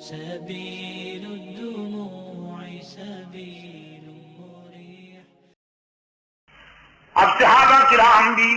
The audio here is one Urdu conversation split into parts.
سبيل الدموع سبيل مريح. اب صحابہ کرام بھی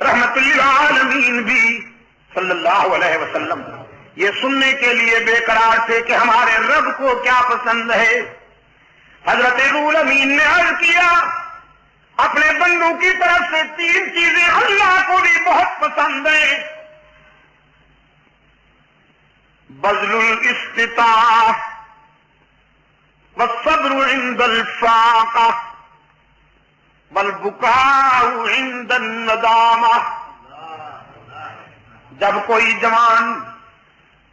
رحمت للعالمین بھی صلی اللہ علیہ وسلم یہ سننے کے لیے بے قرار تھے کہ ہمارے رب کو کیا پسند ہے. حضرت روح امین نے عرض کیا اپنے بندوں کی طرف سے 3 چیزیں اللہ کو بھی بہت پسند ہیں. بذل الاستطاعة والصبر عند الفاقة والبكاء عند الندامة. جب کوئی جوان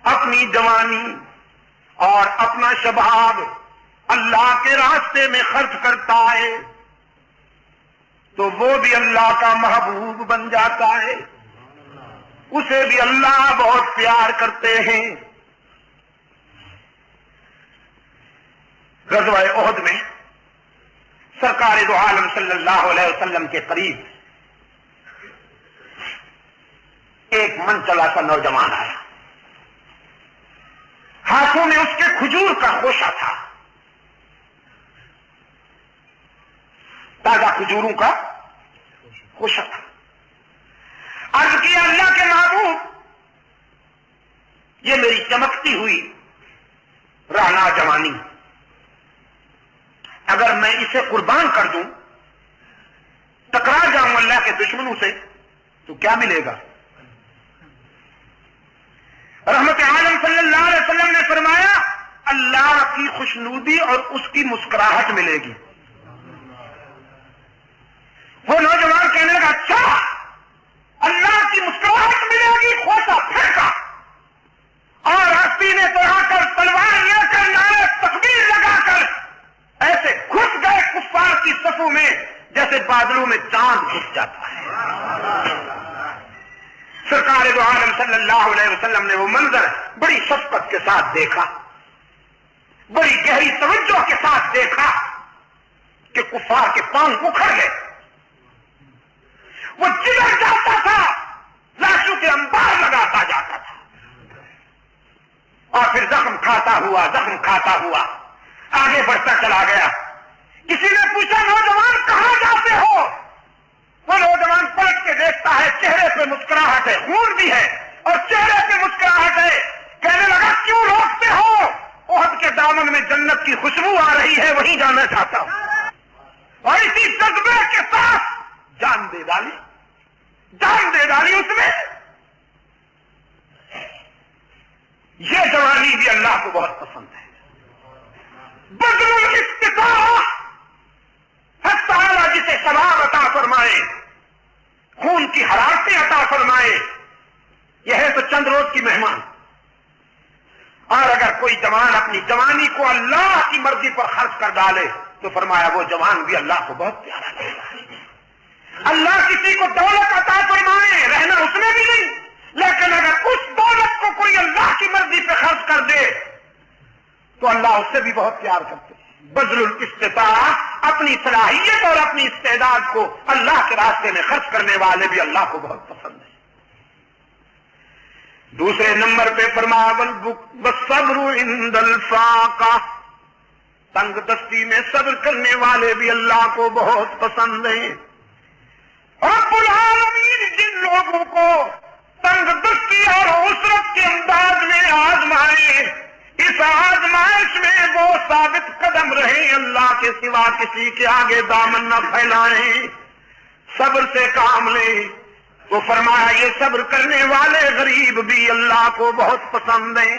اپنی جوانی اور اپنا شباب اللہ کے راستے میں خرچ کرتا ہے تو وہ بھی اللہ کا محبوب بن جاتا ہے، اسے بھی اللہ بہت پیار کرتے ہیں. غزوہ احد میں سرکار دو عالم صلی اللہ علیہ وسلم کے قریب ایک من چلا سا نوجوان آیا. ہاتھوں میں اس کے کھجور کا خوشہ تھا، تازہ کھجوروں کا خوشہ تھا. عرض کیا اللہ کے محبوب یہ میری چمکتی ہوئی رانا جوانی اگر میں اسے قربان کر دوں ٹکرا جاؤں اللہ کے دشمنوں سے تو کیا ملے گا؟ رحمت عالم صلی اللہ علیہ وسلم نے فرمایا اللہ کی خوشنودی اور اس کی مسکراہٹ ملے گی. وہ نوجوان کہنے لگا اچھا اللہ کی مسکراہٹ ملے گی. خوشہ پھینکا اور ہستی نے دوڑا کر تلوار لے کر نعرے تکبیر لگا کر ایسے گھس گئے کفار کی صفوں میں جیسے بادلوں میں چاند گھس جاتا ہے. سرکار دو عالم صلی اللہ علیہ وسلم نے وہ منظر بڑی شفقت کے ساتھ دیکھا، بڑی گہری توجہ کے ساتھ دیکھا کہ کفار کے پاؤں اکھڑ گئے. وہ جدھر جاتا تھا لاشوں کے انبار لگاتا جاتا تھا اور پھر زخم کھاتا ہوا آگے بڑھتا چلا گیا. کسی نے پوچھا نوجوان کہاں جاتے ہو؟ وہ نوجوان پلٹ کے دیکھتا ہے، چہرے پہ مسکراہٹ ہے، خون بھی ہے اور چہرے پہ مسکراہٹ ہے. کہنے لگا کیوں روکتے ہو؟ احد کے دامن میں جنت کی خوشبو آ رہی ہے، وہیں جانا چاہتا ہوں. اور اسی جذبے کے ساتھ جان دے ڈالی اس میں. یہ جوانی بھی اللہ کو بہت پسند ہے. بذل الاستطاعة حق تعالیٰ جسے شباب عطا فرمائے، خون کی حرارتیں عطا فرمائے، یہ ہے تو چند روز کی مہمان. اور اگر کوئی جوان اپنی جوانی کو اللہ کی مرضی پر خرچ کر ڈالے تو فرمایا وہ جوان بھی اللہ کو بہت پیارا لگتا ہے. اللہ کسی کو دولت عطا فرمائے رہنا اس میں بھی نہیں، لیکن اگر اس دولت کو کوئی اللہ کی مرضی پہ خرچ کر دے تو اللہ اس سے بھی بہت پیار کرتے ہیں. بذل الاستطاعة اپنی صلاحیت اور اپنی استعداد کو اللہ کے راستے میں خرچ کرنے والے بھی اللہ کو بہت پسند ہیں. دوسرے نمبر پہ فرمایا والصبر عند الفاقة تنگ دستی میں صبر کرنے والے بھی اللہ کو بہت پسند ہیں. رب العالمین جن لوگوں کو تنگ دستی اور عسرت کے انداز میں آزمائے، اس آزمائش میں وہ ثابت قدم رہے، اللہ کے سوا کسی کے آگے دامن نہ پھیلائیں، صبر سے کام لیں. تو فرمایا یہ صبر کرنے والے غریب بھی اللہ کو بہت پسند ہیں.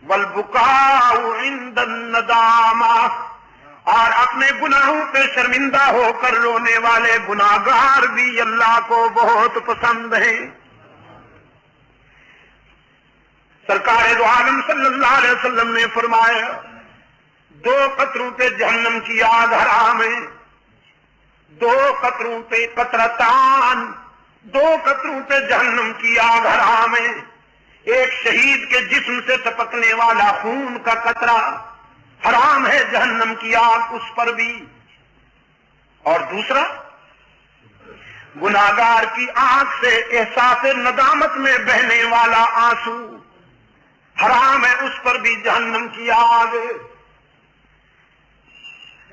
والبکاء عند الندامة اور اپنے گناہوں پہ شرمندہ ہو کر رونے والے گناہگار بھی اللہ کو بہت پسند ہیں. سرکار دو عالم صلی اللہ علیہ وسلم نے فرمایا 2 قطروں پہ جہنم کی آگ حرام ہے. 2 قطروں پہ قطرتان 2 قطروں پہ جہنم کی آگ حرام ہے. ایک شہید کے جسم سے ٹپکنے والا خون کا قطرہ حرام ہے جہنم کی آگ اس پر بھی. اور دوسرا گناہگار کی آنکھ سے احساس ندامت میں بہنے والا آنسو حرام ہے اس پر بھی جہنم کی آگ.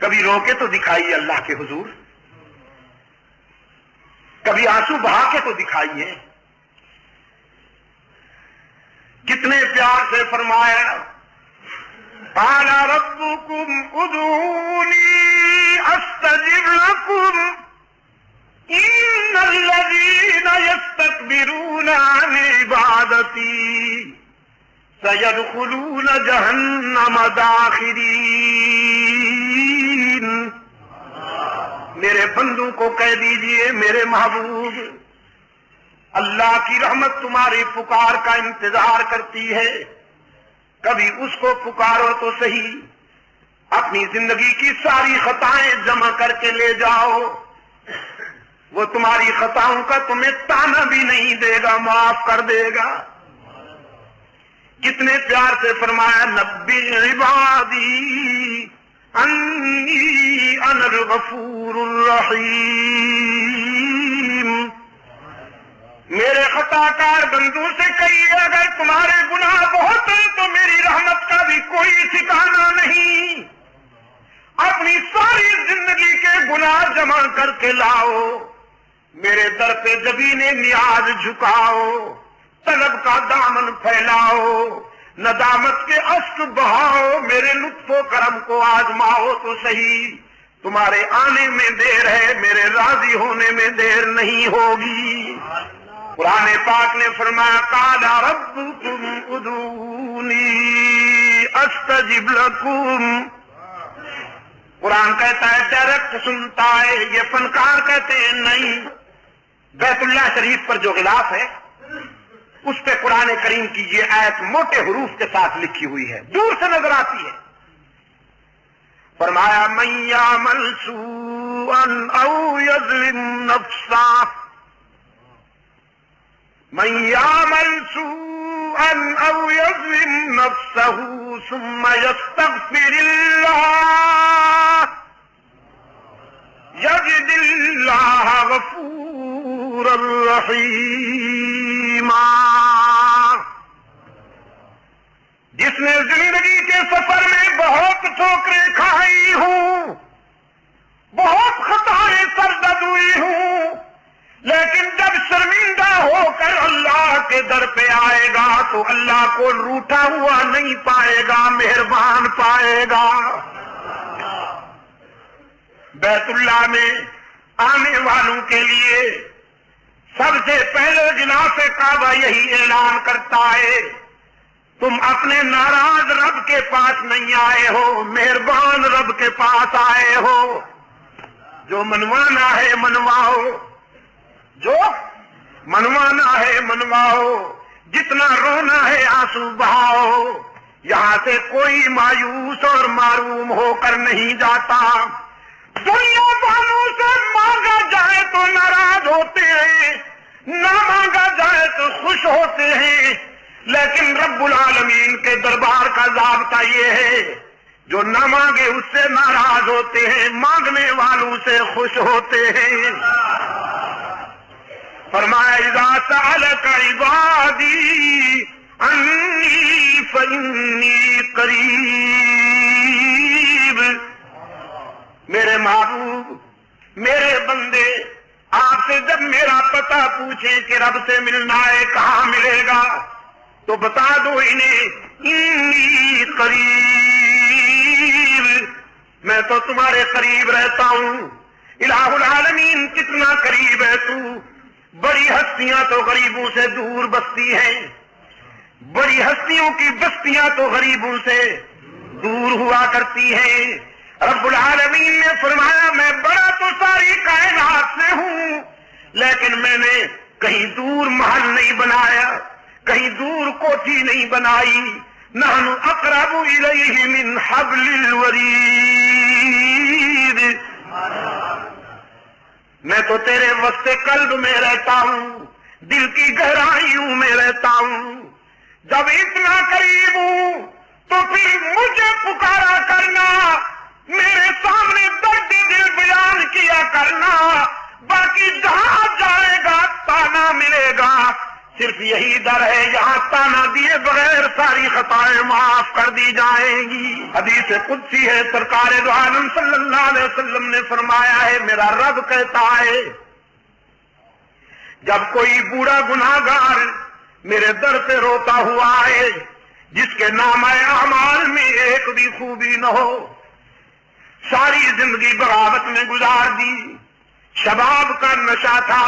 کبھی رو کے تو دکھائیے اللہ کے حضور, کبھی آنسو بہا کے تو دکھائیے. کتنے پیار سے فرمایا قال ربكم ادعوني استجب لكم ان الذين يستكبرون عن عبادتي سيدخلون جہنم داخرین. میرے بندوں کو کہہ دیجئے میرے محبوب, اللہ کی رحمت تمہاری پکار کا انتظار کرتی ہے. کبھی اس کو پکارو تو صحیح, اپنی زندگی کی ساری خطائیں جمع کر کے لے جاؤ, وہ تمہاری خطاؤں کا تمہیں تانا بھی نہیں دے گا, معاف کر دے گا. کتنے پیار سے فرمایا نبی عبادی انی انا الغفور الرحیم. میرے خطا کار بندوں سے کہیے اگر تمہارے گناہ بہت ہیں تو میری رحمت کا بھی کوئی ٹھکانہ نہیں. اپنی ساری زندگی کے گناہ جمع کر کے لاؤ, میرے در پہ جبین نیاز جھکاؤ, طلب کا دامن پھیلاؤ, ندامت کے اشک بہاؤ, میرے لطف و کرم کو آزماؤ تو صحیح. تمہارے آنے میں دیر ہے, میرے راضی ہونے میں دیر نہیں ہوگی. قرآن پاک نے فرمایا قال ربکم ادعونی استجب لکم. قرآن کہتا ہے ڈائریکٹ سنتا ہے, یہ فنکار کہتے ہیں نہیں. بیت اللہ شریف پر جو غلاف ہے اس پہ قرآن کریم کی یہ آیت موٹے حروف کے ساتھ لکھی ہوئی ہے, دور سے نظر آتی ہے. فرمایا من یعمل سوءا او یظلم نفسہ, من یعمل سوءا او یظلم نفسہ ثم یستغفر اللہ یجد اللہ غفورا رحیما. جس نے زندگی کے سفر میں بہت ٹھوکریں کھائی ہوں, بہت خطائیں سرزد ہوئی ہوں, لیکن جب شرمندہ ہو کر اللہ کے در پہ آئے گا تو اللہ کو روٹھا ہوا نہیں پائے گا, مہربان پائے گا. بیت اللہ میں آنے والوں کے لیے سب سے پہلے غلاف کعبہ یہی اعلان کرتا ہے تم اپنے ناراض رب کے پاس نہیں آئے ہو, مہربان رب کے پاس آئے ہو. جو منوانا ہے منواؤ, جو منوانا ہے منواؤ, جتنا رونا ہے آنسو بہاؤ. یہاں سے کوئی مایوس اور معروم ہو کر نہیں جاتا. دنیا والوں سے مانگا جائے تو ناراض ہوتے ہیں, نہ مانگا جائے تو خوش ہوتے ہیں, لیکن رب العالمین کے دربار کا ضابطہ یہ ہے جو نہ مانگے اس سے ناراض ہوتے ہیں, مانگنے والوں سے خوش ہوتے ہیں. فرمایا اذا سألك عبادی انی فإنی قریب. میرے محبوب, میرے بندے آپ سے جب میرا پتہ پوچھیں کہ رب سے ملنا ہے کہاں ملے گا تو بتا دو انہیں انی قریب, میں تو تمہارے قریب رہتا ہوں. الہ العالمین کتنا قریب ہے تو. بڑی ہستیاں تو غریبوں سے دور بستی ہیں, بڑی ہستیوں کی بستیاں تو غریبوں سے دور ہوا کرتی ہیں. رب العالمین نے فرمایا میں بڑا تو ساری کائنات سے ہوں, لیکن میں نے کہیں دور محل نہیں بنایا, کہیں دور کوٹھی نہیں بنائی. نحن اقرب الیہ من حبل الورید. میں تو تیرے وسط قلب میں رہتا ہوں, دل کی گہرائیوں میں رہتا ہوں. جب اتنا قریب ہوں تو پھر مجھے پکارا کرنا, میرے سامنے درد دل بیان کیا کرنا. باقی جہاں جائے گا تانا ملے گا, صرف صرف یہی در ہے یہاں تانا دیے بغیر ساری خطائیں معاف کر دی جائیں گی۔ حدیث قدسی ہے، سرکار دو عالم صلی اللہ علیہ وسلم نے فرمایا ہے، میرا رب کہتا ہے جب کوئی بوڑھا گناہگار میرے در پہ روتا ہوا ہے جس کے نامہ اعمال میں ایک بھی خوبی نہ ہو، ساری زندگی بغاوت میں گزار دی، شباب کا نشہ تھا،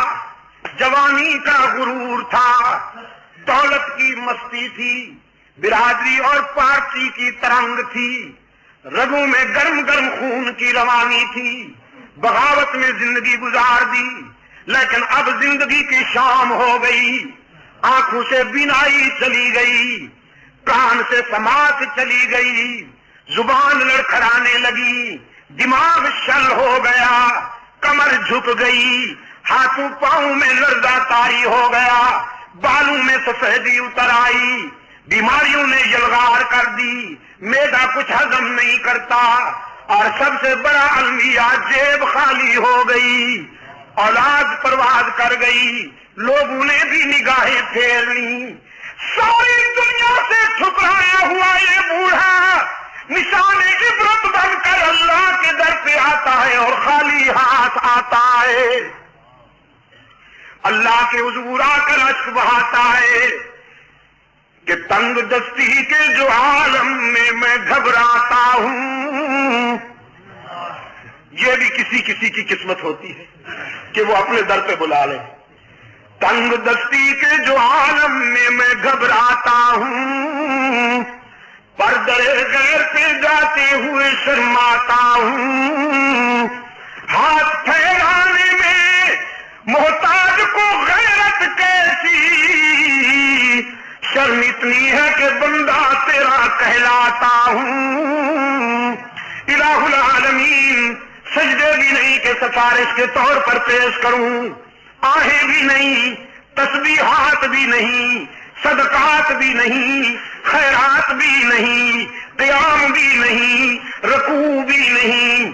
جوانی کا غرور تھا، دولت کی مستی تھی، برادری اور پارٹی کی ترنگ تھی، رگوں میں گرم گرم خون کی روانی تھی، بغاوت میں زندگی گزار دی، لیکن اب زندگی کی شام ہو گئی، آنکھوں سے بینائی چلی گئی، کان سے سماعت چلی گئی، زبان لڑکھڑانے لگی، دماغ شل ہو گیا، کمر جھک گئی، ہاتھوں پاؤں میں لرزہ طاری ہو گیا، بالوں میں سفیدی اتر آئی، بیماریوں نے یلغار کر دی، معدہ کچھ ہضم نہیں کرتا، اور سب سے بڑا المیہ جیب خالی ہو گئی، اولاد پرواز کر گئی، لوگوں نے بھی نگاہیں پھیر لی، ساری دنیا سے ٹھکرایا ہوا یہ بوڑھا نشان عبرت بن کر اللہ کے در پہ آتا ہے اور خالی ہاتھ آتا ہے، اللہ کے حضور آ کر اشک بہاتا ہے کہ تنگ دستی کے جو عالم میں گھبراتا ہوں۔ یہ بھی کسی کی قسمت ہوتی ہے کہ وہ اپنے در پہ بلا لے، تنگ دستی کے جو عالم میں گھبراتا ہوں، پردے غیر پہ جاتے ہوئے شرماتا ہوں، ہاتھ پھیلانے میں محتاج کو غیرت کیسی، شرم اتنی ہے کہ بندہ تیرا کہلاتا ہوں۔ الہ العالمین سجدے بھی نہیں کہ سفارش کے طور پر پیش کروں، آہیں بھی نہیں، تسبیحات بھی نہیں، صدقات بھی نہیں، خیرات بھی نہیں، قیام بھی نہیں، رکوع بھی نہیں،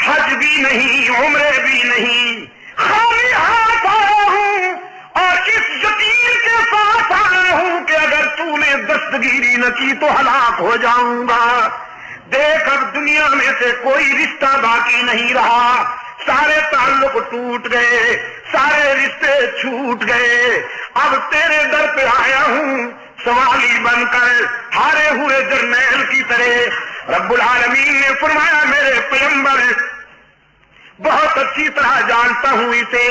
حج بھی نہیں، عمرے بھی نہیں، خالی ہاتھ آیا ہوں اور اس یقین کے ساتھ آیا ہوں کہ اگر تو نے دستگیری نہ کی تو ہلاک ہو جاؤں گا۔ دیکھ اب دنیا میں سے کوئی رشتہ باقی نہیں رہا، سارے تعلق ٹوٹ گئے، سارے رشتے چھوٹ گئے، اب تیرے در پہ آیا ہوں سوالی بن کر، ہارے ہوئے جرنیل کی طرح۔ رب العالمین نے فرمایا میرے پیغمبر بہت اچھی طرح جانتا ہوں اسے،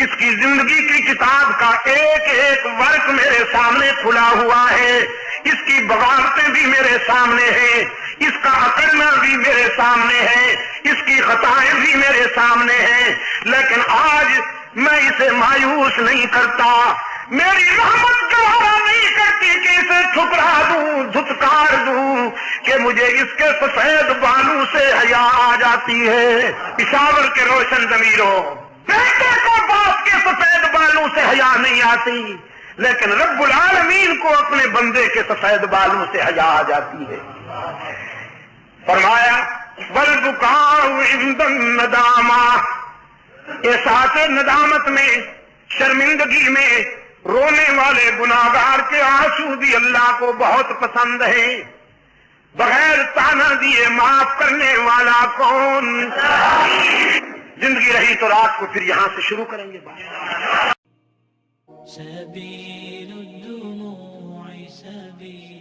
اس کی زندگی کی کتاب کا ایک ایک ورق میرے سامنے کھلا ہوا ہے، اس کی بغاوتیں بھی میرے سامنے ہیں، اس کا اکڑنا بھی میرے سامنے ہے، اس کی خطائیں بھی میرے سامنے ہیں، لیکن آج میں اسے مایوس نہیں کرتا، میری رحمت گوارا نہیں کرتی کہ اسے ٹھکرا دوں، دھتکار دوں، کہ مجھے اس کے سفید بالوں سے حیا آ جاتی ہے۔ پشاور کے روشن ضمیروں، بیٹے کو باپ کے سفید بالوں سے حیا نہیں آتی، لیکن رب العالمین کو اپنے بندے کے سفید بالوں سے حیا آ جاتی ہے۔ فرمایا وَالْبُكَاءُ عِنْدَ النَّدَامَةِ، احساس ندامت میں، شرمندگی میں رونے والے گناہگار کے آنسو بھی اللہ کو بہت پسند ہیں۔ بغیر تانا دیے معاف کرنے والا کون؟ زندگی رہی تو رات کو پھر یہاں سے شروع کریں گے بات۔ سبيل الدموع سبيل